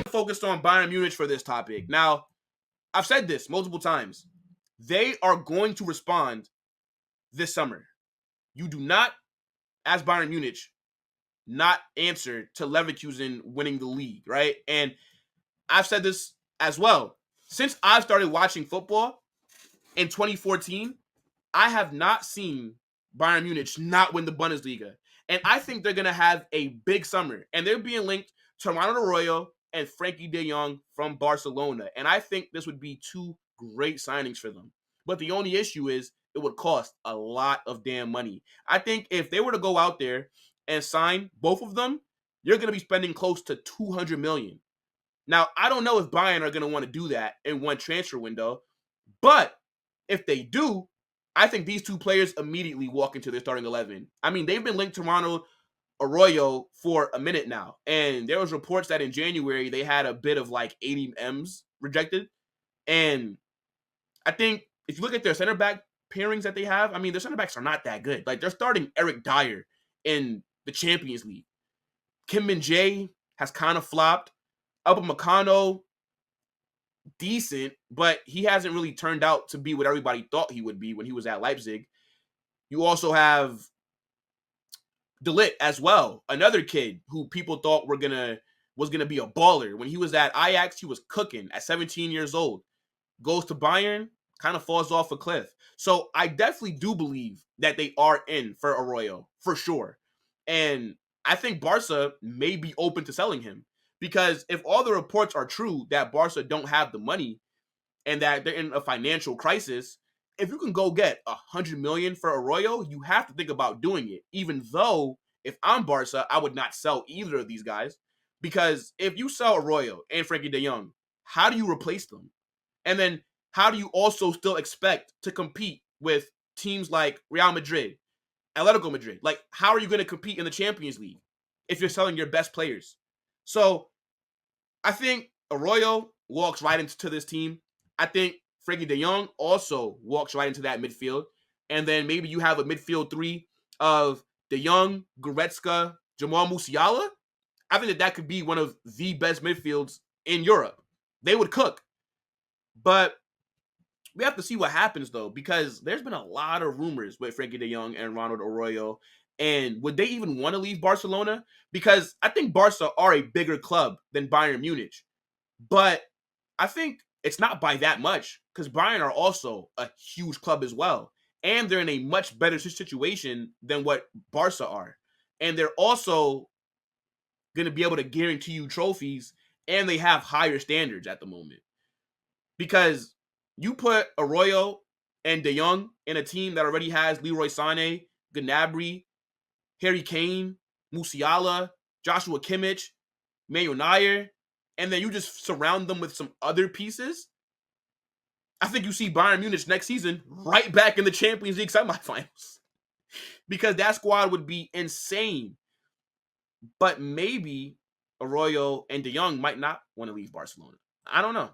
Focused on Bayern Munich for this topic. Now, I've said this multiple times. They are going to respond this summer. You do not, as Bayern Munich, not answer to Leverkusen winning the league, right? And I've said this as well. Since I've started watching football in 2014, I have not seen Bayern Munich not win the Bundesliga. And I think they're going to have a big summer. And they're being linked to Ronald Araujo and Frenkie de Jong from Barcelona. And I think this would be two great signings for them. But the only issue is it would cost a lot of damn money. I think if they were to go out there and sign both of them, you're going to be spending close to 200 million. Now, I don't know if Bayern are going to want to do that in one transfer window, but if they do, I think these two players immediately walk into their starting 11. I mean, they've been linked to Ronald Arroyo for a minute now, and there was reports that in January they had a bid of like 80 M's rejected. And I think if you look at their center back pairings that they have, I mean, their center backs are not that good. Like, they're starting Eric Dyer in the Champions League. Kim Min-jae has kind of flopped. Upamecano, decent, but he hasn't really turned out to be what everybody thought he would be when he was at Leipzig. You also have De Ligt as well, another kid who people thought was gonna be a baller. When he was at Ajax, he was cooking at 17 years old. Goes to Bayern, kind of falls off a cliff. So I definitely do believe that they are in for Arroyo, for sure. And I think Barca may be open to selling him. Because if all the reports are true that Barca don't have the money and that they're in a financial crisis, if you can go get 100 million for Arroyo, you have to think about doing it. Even though if I'm Barca, I would not sell either of these guys. Because if you sell Arroyo and Frenkie de Jong, how do you replace them? And then how do you also still expect to compete with teams like Real Madrid, Atletico Madrid? Like, how are you going to compete in the Champions League if you're selling your best players? So I think Arroyo walks right into this team. I think Frenkie de Jong also walks right into that midfield. And then maybe you have a midfield three of de Jong, Goretzka, Jamal Musiala. I think that could be one of the best midfields in Europe. They would cook. But we have to see what happens, though, because there's been a lot of rumors with Frenkie de Jong and Ronald Arroyo. And would they even want to leave Barcelona? Because I think Barca are a bigger club than Bayern Munich. But I think it's not by that much, because Bayern are also a huge club as well. And they're in a much better situation than what Barca are. And they're also going to be able to guarantee you trophies, and they have higher standards at the moment. Because you put Arroyo and De Jong in a team that already has Leroy Sané, Gnabry, Harry Kane, Musiala, Joshua Kimmich, Manuel Neuer, and then you just surround them with some other pieces. I think you see Bayern Munich next season right back in the Champions League semifinals. Because that squad would be insane. But maybe Arroyo and De Jong might not want to leave Barcelona. I don't know.